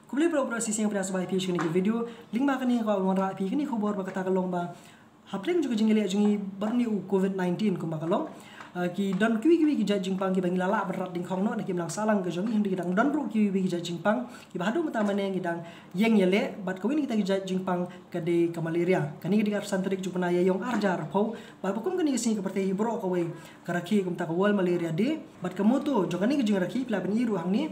Kubli pro sisi yang pada sebagai page kini video link makan ni kau orang rapi kini khubor berkata kalong ba hapleng juga jingeli jungi barni COVID-19 kumba kalong ki don kiwi ki jingpang ki bangila la berat ding khong no na ki lang salang ke jongi hindi dang don ru kiwi ki jingpang ki bahadu mata mane ki dang yeng yele bat kawin kita ki jingpang ke de ke malaria kani ki santrik jupana ya yong arjar pau ba bukum kani ki sing ke pertei bro ko we karaki kum ta wal malaria de bat kamuto jogani ki jing raki pla bani ru hang ni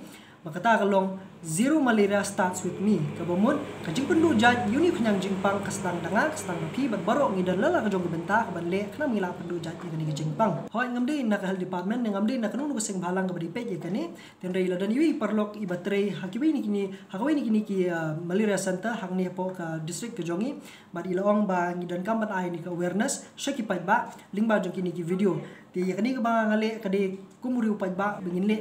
makata kalong zero malaria starts with me kabamut kajing pendu jaj uni khanyang jingpang kastang danga kastang pi bat baro ngidan lala ka jong benta ka banle khna mila pendu jaj ni jingpang hoi ngamde nak health department ngamde nak nu sing balang ka bari pe je kani ten rei ladan wi perlok ibatre hakiwi ni kini hakawi ni kini ki malaria center hang ni po ka district ka jongi bat ilong ba ngidan kam bat ai ni ka awareness shaki pat ba ling ba jong kini ki video ti yakani ka ba ngale ka de kumuri upat ba bingin le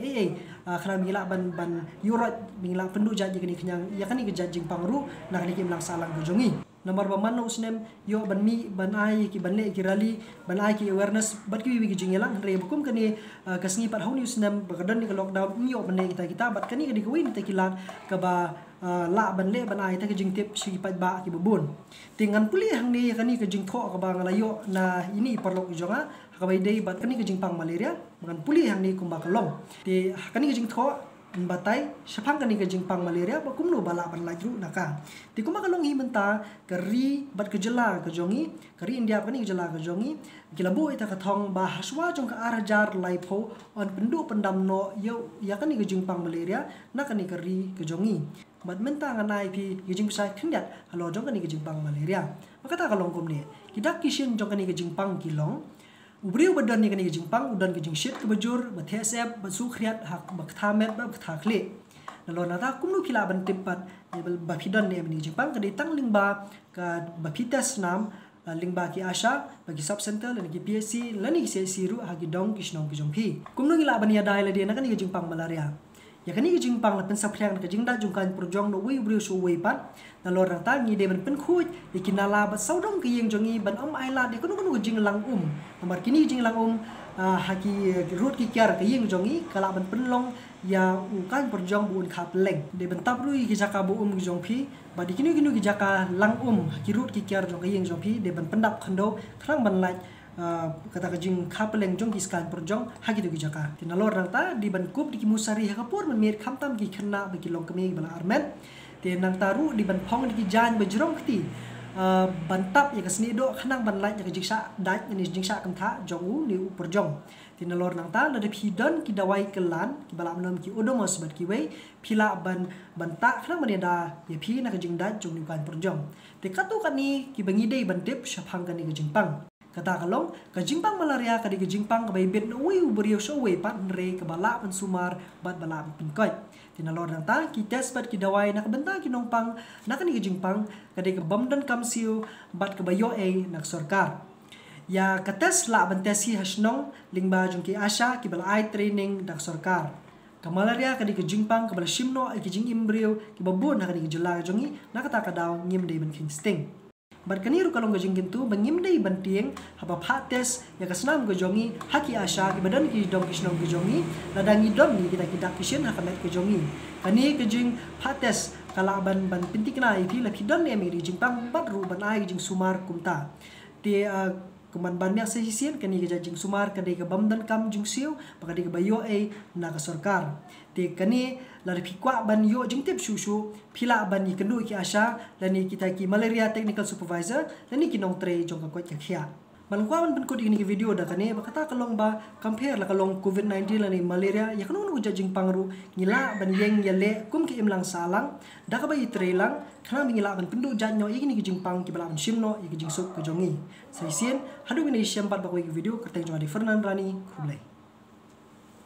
khna mila ban yurat minglang pendu jaji kini kenyang ya kani ke jajing pangru nak ni kim lang salang gojongi nomor ba man usnem yo ban mi ban ai ki ban le ki rally ban ai ki awareness bat ki wi ki jingelang re bukum kani kasngi pat hauni usnem bagadan ni lockdown yo ban le kita bat kani ke dikawin ta kilang ka ba la ban le ban ai ta ke jing tip si pat ba ki bubun tingan puli hang ni kani ke jing tho ka ba ngalayo na ini perlu jonga kabai dei bat kani ke jing pang malaria mangan puli hang ni kumba kalong ti kani ke jing tho batai sepang kani ke jingpang malaria ba kumno bala ban laju naka ti kuma kalong hi menta keri bat kejela ke jongi keri india kani kejela ke jongi gilabu ita ka thong ba haswa jong ka arajar laipo on pendu pendam no yo ya kani ke jingpang malaria na kani keri ke jongi bat menta nganai pi yijing sai khindat halo jong kani ke jingpang malaria makata kalong kumne kidak kishin jong kani ke jingpang kilong ubriu badan ni kani jingpang udan ke jing shit ke bajur bathesep basu khriat hak bakthamet ba thakle nalo nata kumnu khila ban timpat ba phidan ne ni jingpang ke tang lingba ka ba phitas nam lingba ki asha bagi sub center lan ki PSC lan ki CSC ru hagi dong kisnong ki jongphi kumnu khila ban ya dai la de na kani jingpang malaria ya kani jingpang la pen saphyang ka jingda jungkan projong no wi ubriu so wi pat nalo rang ta ngi de ban pen khuj ikinala ba saudong ki yeng jongi ban ai la de kunu jing lang nomor kini jing lang haki root ki kyar ke yeng jongi kala ban penlong ya ukan perjong buun khap leng de bentap rui ki jaka bu jong phi ba dikini ki jaka lang haki root ki kyar jong ke yeng jong phi de ban pendap khando thrang ban lai kata ke jing khap leng jong ki skan perjong haki tu ki jaka tinalor rang ta di ban kup di ki musari hakapur ban mir khamtam ki khanna ba ki long kemi bala armen te nang taru di ban phong di ki jan ba jrong khti bantap ya kasni do khanang ban lai ya jiksa dai ni jingsa kam tha jongu ni perjong tinalor nang ta la de phidon ki dawai kelan ki bala nom ki odomos bat ki wei phila ban banta khanang maneda ya phi na ka jingda jong ni kan perjong te katu kani ki bangi dei ban tip shaphang kani ka jingpang kata kalong ka jingpang malaria ka di ka jingpang ka bai bet no wi ubrio so we pat re ka bala ban sumar bat bala pinkoi tinalor nang ta ki test bat ki dawai nak benta ki nongpang nak ni ka jingpang ka di ka bamdan kamsiu bat ka bayo nak sarkar ya ka test la ban test hi hasnong lingba jong ki asha ki bala ai training dak sarkar ka malaria ka di ka jingpang ka bala shimno ki jing embrio ki babun nak ni ka jula jongi nakata ka daw ngim dei ban king sting bat kani ru kalong gajing gintu bangim dei bantieng haba phates ya kasnam gojongi haki asha ki badan ki dong kisnong gojongi ladangi dom ni kita kishin hakamet gojongi kani gajing phates kala ban pintikna ithi la khidon ne mi jingpang bat ru ban ai jing sumar kumta te kuman ban yak sesien kani ga jing sumar kadai ka bamdan kam jing siu pakadai ka bayo na ka sarkar te kani la phikwa ban yo jing tip shushu phila ban ni kendu ki asha lani kita ki malaria technical supervisor lani ki nong tre jong ka kwat ka khia malukwa ban ko di ni video da kani bakata kalong ba compare la kalong COVID-19 lani malaria ya kanu nu jing pangru ngila ban yeng yale kum ki imlang salang da ka bai tre lang khana mingila ban pendu janyo igini ki jing pang ki bala ban shimno igi jing sup ko jongi saisien hadu ni syampat ba ko video kerteng jong di Fernan Rani Kublai